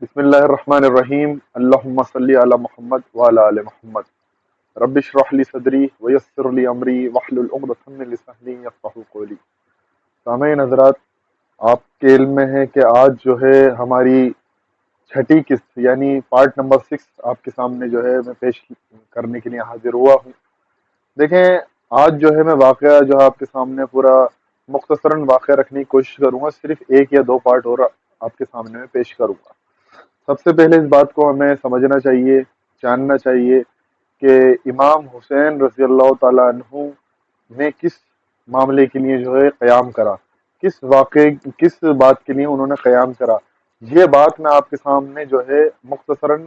بسم اللہ الرحمن الرحیم اللہم صلی علی محمد وعلی آل محمد رب اشرح لی صدری ویسر لی امری واحلل عقدۃ من لسانی یفقہوا قولی۔ سامعین حضرات، آپ کے علم میں ہے کہ آج جو ہے ہماری چھٹی قسط یعنی پارٹ نمبر 6 آپ کے سامنے جو ہے میں پیش کرنے کے لیے حاضر ہوا ہوں۔ دیکھیں، آج جو ہے میں واقعہ جو ہے آپ کے سامنے پورا مختصراً واقعہ رکھنے کی کوشش کروں گا، صرف ایک یا دو پارٹ اور آپ کے سامنے میں پیش کروں گا۔ سب سے پہلے اس بات کو ہمیں سمجھنا چاہیے، جاننا چاہیے کہ امام حسین رضی اللہ تعالیٰ عنہ نے کس معاملے کے لیے جو ہے قیام کرا، کس بات کے لیے انہوں نے قیام کرا۔ یہ بات میں آپ کے سامنے جو ہے مختصراً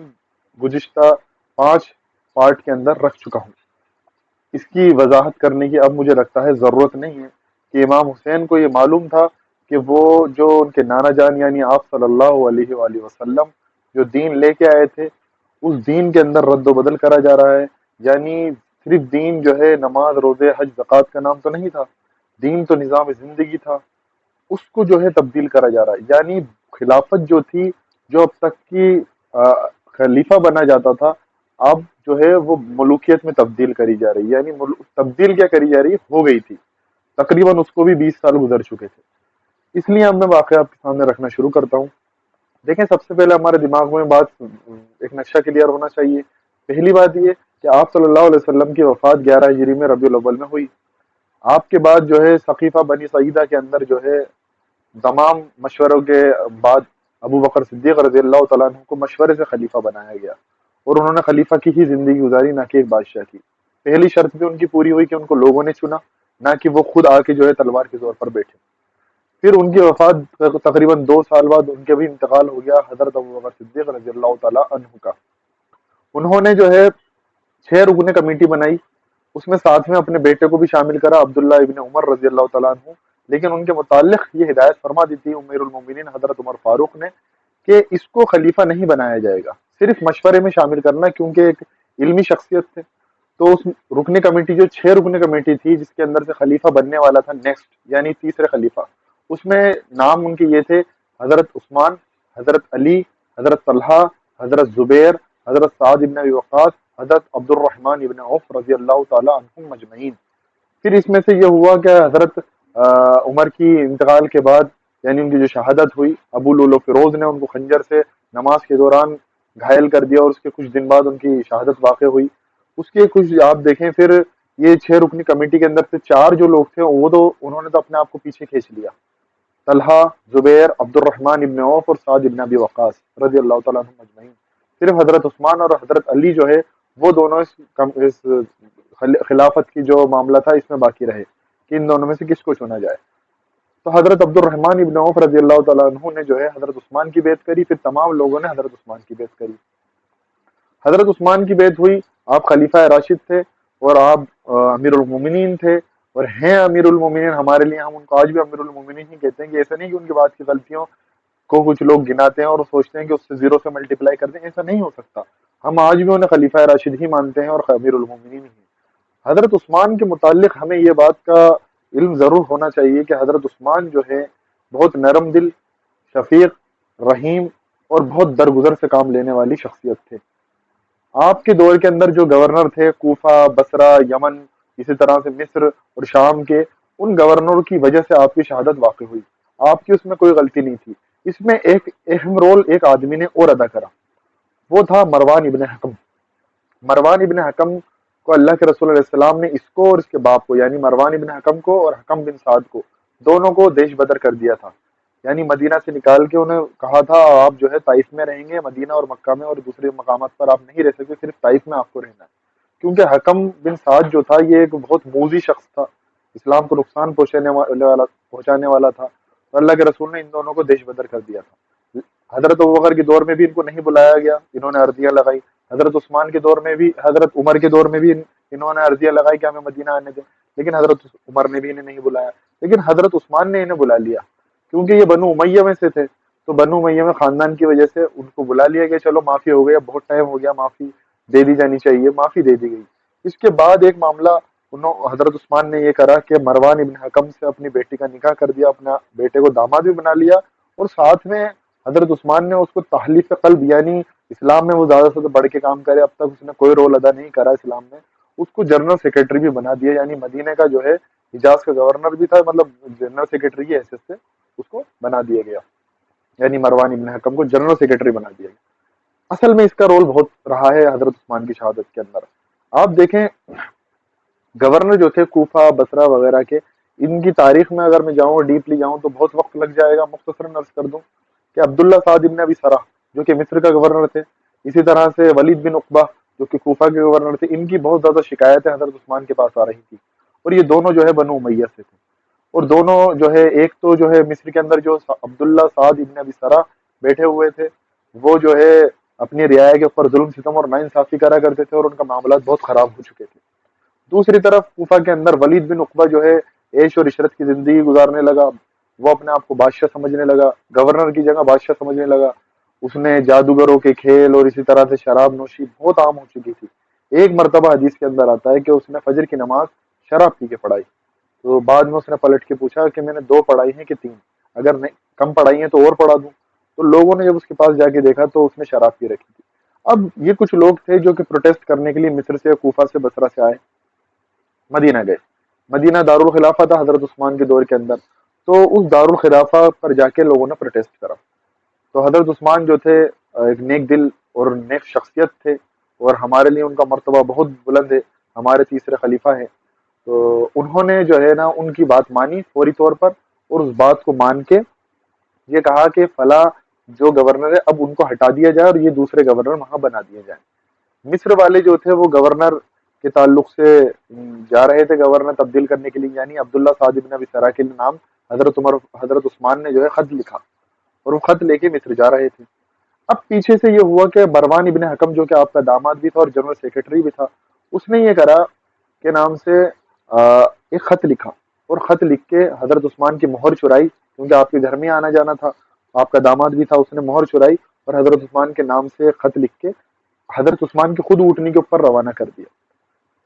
گزشتہ 5 پارٹ کے اندر رکھ چکا ہوں۔ اس کی وضاحت کرنے کی اب مجھے لگتا ہے ضرورت نہیں ہے کہ امام حسین کو یہ معلوم تھا کہ وہ جو ان کے نانا جان یعنی آپ صلی اللہ علیہ وآلہ وسلم جو دین لے کے آئے تھے، اس دین کے اندر رد و بدل کرا جا رہا ہے۔ یعنی صرف دین جو ہے نماز روزے حج زکوٰۃ کا نام تو نہیں تھا، دین تو نظام زندگی تھا، اس کو جو ہے تبدیل کرا جا رہا ہے۔ یعنی خلافت جو تھی، جو اب تک کی خلیفہ بنا جاتا تھا، اب جو ہے وہ ملوکیت میں تبدیل کری جا رہی ہے۔ یعنی تبدیل کیا کری جا رہی ہے، ہو گئی تھی تقریباً، اس کو بھی 20 سال گزر چکے تھے۔ اس لیے اب میں واقعہ آپ کے سامنے رکھنا شروع کرتا ہوں۔ دیکھیں، سب سے پہلے ہمارے دماغ میں بات ایک نقشہ کلیئر ہونا چاہیے۔ پہلی بات یہ کہ آپ صلی اللہ علیہ وسلم کی وفات 11 ہجری میں ربیع الاول میں ہوئی۔ آپ کے بعد جو ہے ثقیفہ بنی سعیدہ کے اندر جو ہے تمام مشوروں کے بعد ابو بکر صدیق رضی اللہ تعالیٰ عنہ کو مشورے سے خلیفہ بنایا گیا، اور انہوں نے خلیفہ کی ہی زندگی گزاری، نہ کہ ایک بادشاہ کی۔ پہلی شرط بھی ان کی پوری ہوئی کہ ان کو لوگوں نے چنا، نہ کہ وہ خود آ کے جو ہے تلوار کے زور پر بیٹھے۔ پھر ان کی وفات تقریباً 2 سال بعد ان کے بھی انتقال ہو گیا حضرت ابو بکر صدیق رضی اللہ تعالیٰ عنہ کا۔ انہوں نے جو ہے 6 رکن کمیٹی بنائی، اس میں ساتھ میں اپنے بیٹے کو بھی شامل کرا، عبداللہ ابن عمر رضی اللہ تعالیٰ عنہ۔ لیکن ان کے متعلق یہ ہدایت فرما دی تھی امیر المومنین حضرت عمر فاروق نے کہ اس کو خلیفہ نہیں بنایا جائے گا، صرف مشورے میں شامل کرنا، کیونکہ ایک علمی شخصیت تھے۔ تو اس رکن کمیٹی جو 6 رکن کمیٹی تھی، جس کے اندر سے خلیفہ بننے والا تھا نیکسٹ یعنی تیسرے خلیفہ، اس میں نام ان کے یہ تھے: حضرت عثمان، حضرت علی، حضرت طلحہ، حضرت زبیر، حضرت سعد بن ابی وقاص، حضرت عبد الرحمن ابن عوف رضی اللہ تعالی عنہم مجمعین۔ پھر اس میں سے یہ ہوا کہ حضرت عمر کی انتقال کے بعد، یعنی ان کی جو شہادت ہوئی، ابو لولو فیروز نے ان کو خنجر سے نماز کے دوران گھائل کر دیا، اور اس کے کچھ دن بعد ان کی شہادت واقع ہوئی۔ اس کے کچھ آپ دیکھیں، پھر یہ 6 رکنی کمیٹی کے اندر سے 4 جو لوگ تھے، وہ تو انہوں نے تو اپنے آپ کو پیچھے کھینچ لیا: طلحہ، زبیر، عبد الرحمن ابن عوف اور سعد ابن ابی وقاص رضی اللہ تعالیٰ عنہم اجمعین۔ صرف حضرت عثمان اور حضرت علی جو ہے وہ دونوں اس خلافت کی جو معاملہ تھا اس میں باقی رہے کہ ان دونوں میں سے کس کو چنا جائے۔ تو حضرت عبد الرحمن ابن عوف رضی اللہ تعالیٰ عنہ نے جو ہے حضرت عثمان کی بیعت کری، پھر تمام لوگوں نے حضرت عثمان کی بیعت کری۔ حضرت عثمان کی بیعت ہوئی، آپ خلیفہ راشد تھے اور آپ امیر المومنین تھے، اور ہیں امیر المومنین ہمارے لیے، ہم ان کو آج بھی امیر المومنین ہی کہتے ہیں، کہ ایسا نہیں کہ ان کے بعد کی غلطیوں کو کچھ لوگ گناتے ہیں اور سوچتے ہیں کہ اس سے 0 سے ملٹیپلائی کر دیں، ایسا نہیں ہو سکتا۔ ہم آج بھی انہیں خلیفہ راشد ہی مانتے ہیں اور امیر المومنین ہی۔ حضرت عثمان کے متعلق ہمیں یہ بات کا علم ضرور ہونا چاہیے کہ حضرت عثمان جو ہے بہت نرم دل، شفیق، رحیم اور بہت درگزر سے کام لینے والی شخصیت تھے۔ آپ کے دور کے اندر جو گورنر تھے کوفہ، بصرہ، یمن، اسی طرح سے مصر اور شام کے، ان گورنروں کی وجہ سے آپ کی شہادت واقع ہوئی۔ آپ کی اس میں کوئی غلطی نہیں تھی۔ اس میں ایک اہم رول ایک آدمی نے اور ادا کرا، وہ تھا مروان ابن حکم۔ مروان ابن حکم کو اللہ کے رسول علیہ السلام نے اس کو اور اس کے باپ کو، یعنی مروان ابن حکم کو اور حکم بن سعد کو، دونوں کو دیش بدر کر دیا تھا۔ یعنی مدینہ سے نکال کے انہیں کہا تھا آپ جو ہے طائف میں رہیں گے، مدینہ اور مکہ میں اور دوسرے مقامات پر آپ نہیں رہ سکتے، صرف طائف میں آپ کو رہنا ہے۔ کیونکہ حکم بن سعد جو تھا یہ ایک بہت موذی شخص تھا، اسلام کو نقصان پہنچانے والا تھا، تو اللہ کے رسول نے ان دونوں کو دیش بدر کر دیا تھا۔ حضرت ابوبکر کے دور میں بھی ان کو نہیں بلایا گیا، انہوں نے عرضیاں لگائی۔ حضرت عثمان کے دور میں بھی، حضرت عمر کے دور میں بھی انہوں نے عرضیاں لگائی کہ ہمیں مدینہ آنے دیں، لیکن حضرت عمر نے بھی انہیں نہیں بلایا۔ لیکن حضرت عثمان نے انہیں بلا لیا، کیونکہ یہ بنو امیہ میں سے تھے، تو بنو امیہ میں خاندان کی وجہ سے ان کو بلا لیا گیا، چلو معافی ہو گئی، اب بہت ٹائم ہو گیا، معافی دے دی جانی چاہیے، معافی دے دی گئی۔ اس کے بعد ایک معاملہ حضرت عثمان نے یہ کرا کہ مروان ابن حکم سے اپنی بیٹی کا نکاح کر دیا، اپنا بیٹے کو داماد بھی بنا لیا، اور ساتھ میں حضرت عثمان نے اس کو تحلیف قلب، یعنی اسلام میں وہ زیادہ سے بڑھ کے کام کرے، اب تک اس نے کوئی رول ادا نہیں کرا اسلام میں، اس کو جنرل سیکرٹری بھی بنا دیا، یعنی مدینہ کا جو ہے حجاز کا گورنر بھی تھا، مطلب جنرل سیکرٹری کی حیثیت سے اس کو بنا دیا گیا، یعنی مروان ابن حکم کو جنرل سیکرٹری بنا دیا گیا۔ اصل میں اس کا رول بہت رہا ہے حضرت عثمان کی شہادت کے اندر۔ آپ دیکھیں گورنر جو تھے کوفہ بصرہ وغیرہ کے، ان کی تاریخ میں اگر میں جاؤں ڈیپلی جاؤں تو بہت وقت لگ جائے گا، مختصراً عرض کر دوں کہ عبداللہ سعد ابن ابی سرح جو کہ مصر کا گورنر تھے، اسی طرح سے ولید بن عقبہ جو کہ کوفہ کے گورنر تھے، ان کی بہت زیادہ شکایتیں حضرت عثمان کے پاس آ رہی تھی، اور یہ دونوں جو ہے بنو امیہ سے تھے، اور دونوں جو ہے ایک تو جو ہے مصر کے اندر جو عبداللہ سعد ابن ابی سرح بیٹھے ہوئے تھے، وہ جو ہے اپنی رعایا کے اوپر ظلم ستم اور ناانصافی کرا کرتے تھے، اور ان کا معاملات بہت خراب ہو چکے تھے۔ دوسری طرف کوفہ کے اندر ولید بن عقبہ جو ہے عیش اور عشرت کی زندگی گزارنے لگا، وہ اپنے آپ کو بادشاہ سمجھنے لگا، گورنر کی جگہ بادشاہ سمجھنے لگا، اس نے جادوگروں کے کھیل اور اسی طرح سے شراب نوشی بہت عام ہو چکی تھی۔ ایک مرتبہ حدیث کے اندر آتا ہے کہ اس نے فجر کی نماز شراب پی کے پڑھائی، تو بعد میں اس نے پلٹ کے پوچھا کہ میں نے 2 پڑھائی ہیں کہ 3، اگر نہیں کم پڑھائی ہیں تو اور پڑھا دوں، تو لوگوں نے جب اس کے پاس جا کے دیکھا تو اس نے شراب پی رکھی تھی۔ اب یہ کچھ لوگ تھے جو کہ پروٹیسٹ کرنے کے لیے مصر سے، کوفہ سے، بصرہ سے آئے، مدینہ گئے۔ مدینہ دارالخلافہ تھا حضرت عثمان کے دور کے اندر، تو اس دارالخلافہ پر جا کے لوگوں نے پروٹیسٹ کرا۔ تو حضرت عثمان جو تھے ایک نیک دل اور نیک شخصیت تھے، اور ہمارے لیے ان کا مرتبہ بہت بلند ہے، ہمارے تیسرے خلیفہ ہیں، تو انہوں نے جو ہے نا ان کی بات مانی فوری طور پر، اور اس بات کو مان کے یہ کہا کہ فلاں جو گورنر ہے اب ان کو ہٹا دیا جائے اور یہ دوسرے گورنر وہاں بنا دیے جائیں۔ مصر والے جو تھے وہ گورنر کے تعلق سے جا رہے تھے گورنر تبدیل کرنے کے لیے، یعنی عبداللہ سعد بن ابی سرح کے نام حضرت عثمان نے جو ہے خط لکھا، اور وہ خط لے کے مصر جا رہے تھے۔ اب پیچھے سے یہ ہوا کہ مروان ابن حکم جو کہ آپ کا داماد بھی تھا اور جنرل سیکرٹری بھی تھا، اس نے یہ کرا کہ نام سے ایک خط لکھا، اور خط لکھ کے حضرت عثمان کی مہر چرائی، کیونکہ آپ کے گھر میں آنا جانا تھا، آپ کا داماد بھی تھا، اس نے مہر چرائی اور حضرت عثمان کے نام سے خط لکھ کے حضرت عثمان کے خود اونٹنی کے اوپر روانہ کر دیا۔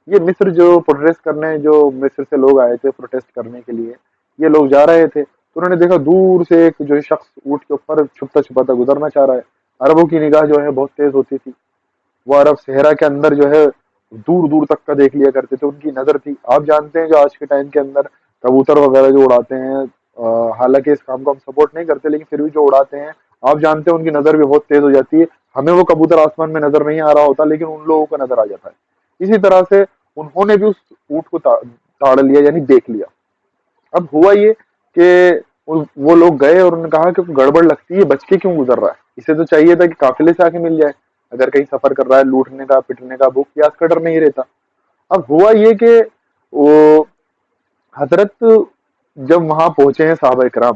یہ مصر جو پروٹیسٹ کرنے، جو مصر سے لوگ آئے تھے پروٹیسٹ کرنے کے لیے، یہ لوگ جا رہے تھے، تو انہوں نے دیکھا دور سے ایک جو ہے شخص اونٹ کے اوپر چھپتا چھپاتا گزرنا چاہ رہا ہے۔ عربوں کی نگاہ جو ہے بہت تیز ہوتی تھی، وہ عرب صحرا کے اندر جو ہے دور دور تک کا دیکھ لیا کرتے تھے، ان کی نظر تھی۔ آپ جانتے ہیں جو آج کے ٹائم کے اندر کبوتر وغیرہ جو اڑاتے ہیں، حالانکہ اس کام کو ہم سپورٹ نہیں کرتے، لیکن پھر بھی جو اڑاتے ہیں آپ جانتے ہیں ان کی نظر بھی بہت تیز ہو جاتی ہے، ہمیں وہ کبوتر آسمان میں نظر نہیں آ رہا ہوتا لیکن ان لوگوں کو نظر آ جاتا ہے۔ اسی طرح سے انہوں نے بھی اس اونٹ کو تاڑ لیا، یعنی دیکھ لیا۔ اب ہوا یہ کہ وہ لوگ گئے اور انہوں نے کہا کہ گڑبڑ لگتی ہے، بچ کے کیوں گزر رہا ہے، اسے تو چاہیے تھا کہ قافلے سے آ کے مل جائے، اگر کہیں سفر کر رہا ہے، لوٹنے کا پٹنے کا بھوک پیاس کا ڈر نہیں رہتا۔ اب ہوا یہ کہ وہ حضرت جب وہاں پہنچے ہیں صحابہ کرام،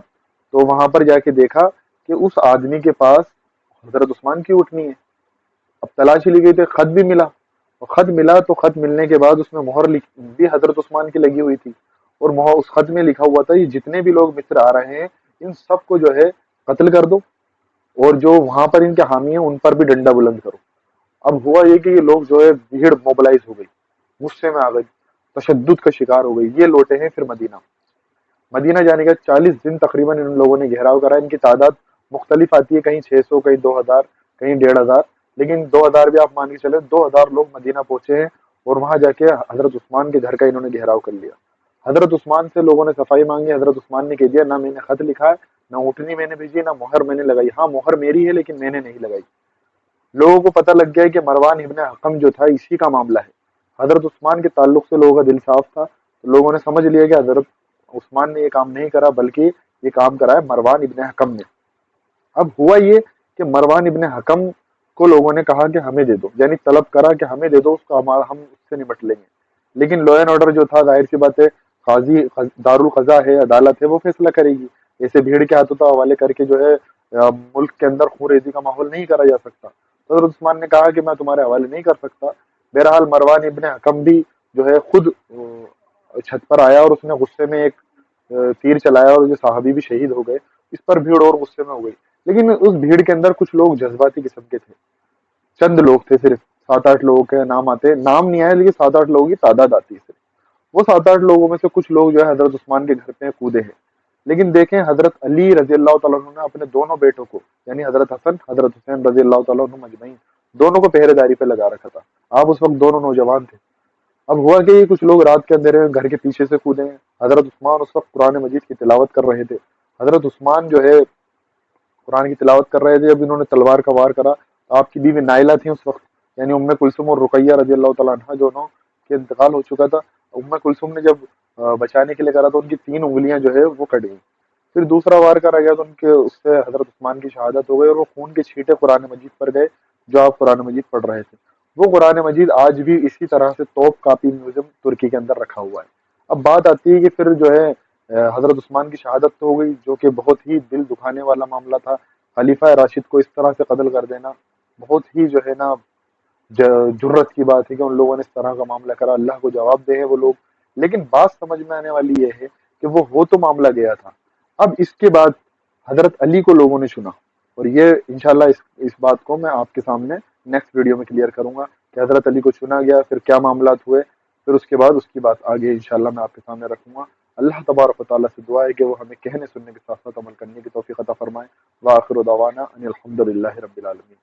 تو وہاں پر جا کے دیکھا کہ اس آدمی کے پاس حضرت عثمان کی اٹھنی ہے۔ اب تلاشی لی گئی تو خط بھی ملا، اور خط ملا تو خط ملنے کے بعد اس میں مہر بھی حضرت عثمان کی لگی ہوئی تھی، اور اس خط میں لکھا ہوا تھا یہ جتنے بھی لوگ مصر آ رہے ہیں ان سب کو جو ہے قتل کر دو، اور جو وہاں پر ان کے حامی ہیں ان پر بھی ڈنڈا بلند کرو۔ اب ہوا یہ کہ یہ لوگ جو ہے بھیڑ موبلائز ہو گئی، غصے میں آ گئی، تشدد کا شکار ہو گئی، یہ لوٹے ہیں پھر مدینہ۔ مدینہ جانے کا 40 دن تقریباً ان لوگوں نے گھیراؤ کرا۔ ان کی تعداد مختلف آتی ہے، کہیں 600، کہیں 2000، کہیں 1500، لیکن 2000 بھی آپ مان کے چلے، 2000 لوگ مدینہ پہنچے ہیں، اور وہاں جا کے حضرت عثمان کے گھر کا انہوں نے گھیراؤ کر لیا۔ حضرت عثمان سے لوگوں نے صفائی مانگی، حضرت عثمان نے کہہ دیا نہ میں نے خط لکھا ہے، نہ اونٹنی میں نے بھیجی، نہ مہر میں نے لگائی، ہاں مہر میری ہے لیکن میں نے نہیں لگائی۔ لوگوں کو پتہ لگ گیا کہ مروان ابن حکم جو تھا اسی کا معاملہ ہے۔ حضرت عثمان کے تعلق سے لوگوں کا دل صاف تھا، تو لوگوں نے سمجھ لیا کہ حضرت عثمان نے یہ کام نہیں کرا بلکہ یہ کام کرا ہے مروان ابن حکم نے۔ اب ہوا یہ کہ مروان ابن حکم کو لوگوں نے کہا کہ ہمیں دے دو، یعنی طلب کرا کہ ہمیں دے دو، اس کو ہم اس سے نمٹ لیں گے، لیکن لا اینڈ آرڈر جو تھا ظاہر سی بات ہے، قاضی دارالقضا ہے، عدالت ہے، وہ فیصلہ کرے گی، ایسے بھیڑ کے ہاتھوں حوالے کر کے جو ہے ملک کے اندر خون ریزی کا ماحول نہیں کرا جا سکتا۔ تو حضرت عثمان نے کہا کہ میں تمہارے حوالے نہیں کر سکتا۔ بہرحال مروان ابن حکم بھی جو ہے خود چھت پر آیا، اور اس نے غصے میں ایک تیر چلایا، اور جو صحابی بھی شہید ہو گئے۔ اس پر بھیڑ اور غصے میں ہو گئی، لیکن اس بھیڑ کے اندر کچھ لوگ جذباتی قسم کے تھے، چند لوگ تھے، صرف 7-8 لوگوں کے نام آتے، نام نہیں آئے لیکن 7-8 لوگوں کی تعداد آتی ہے صرف۔ وہ 7-8 لوگوں میں سے کچھ لوگ جو ہے حضرت عثمان کے گھر پہ کودے ہیں، لیکن دیکھیں حضرت علی رضی اللہ تعالیٰ عنہ نے اپنے دونوں بیٹوں کو، یعنی حضرت حسن حضرت حسین رضی اللہ تعالیٰ عنہ مجمعین، دونوں کو پہرے داری پہ لگا رکھا تھا. آپ اس وقت دونوں نوجوان تھے. اب ہوا کہ یہ کچھ لوگ رات کے اندھیرے میں گھر کے پیچھے سے کودے ہیں. حضرت عثمان اس وقت قرآن مجید کی تلاوت کر رہے تھے. حضرت عثمان جو ہے قرآن کی تلاوت کر رہے تھے. جب انہوں نے تلوار کا وار کرا تو آپ کی بیوی نائلہ تھی اس وقت، یعنی ام کلثوم اور رقیہ رضی اللہ تعالیٰ عنہ دونوں کے انتقال ہو چکا تھا. ام کلثوم نے جب بچانے کے لیے کرا تو ان کی 3 انگلیاں جو ہے وہ کٹ گئیں. پھر دوسرا وار کرا گیا تو ان کے اس سے حضرت عثمان کی شہادت ہو گئی اور وہ خون کے چھینٹے قرآن مجید پر گئے جو آپ قرآن مجید پڑھ رہے تھے. وہ قرآن مجید آج بھی اسی طرح سے توپ کاپی میوزیم ترکی کے اندر رکھا ہوا ہے. اب بات آتی ہے کہ پھر جو ہے حضرت عثمان کی شہادت تو ہو گئی جو کہ بہت ہی دل دکھانے والا معاملہ تھا. خلیفہ راشد کو اس طرح سے قتل کر دینا بہت ہی جو ہے نا جرت کی بات ہے کہ ان لوگوں نے اس طرح کا معاملہ کرا. اللہ کو جواب دے ہیں وہ لوگ. لیکن بات سمجھ میں آنے والی یہ ہے کہ وہ ہو تو معاملہ گیا تھا. اب اس کے بعد حضرت علی کو لوگوں نے چنا، اور یہ انشاءاللہ اس بات کو میں آپ کے سامنے نیکسٹ ویڈیو میں کلیئر کروں گا کہ حضرت علی کو چنا گیا، پھر کیا معاملات ہوئے، پھر اس کے بعد اس کی بات آگے انشاءاللہ میں آپ کے سامنے رکھوں گا. اللہ تبارک و تعالیٰ سے دعا ہے کہ وہ ہمیں کہنے سننے کے ساتھ ساتھ عمل کرنے کی توفیق عطا فرمائے. وآخر دعوانا ان الحمد للہ رب العالمین.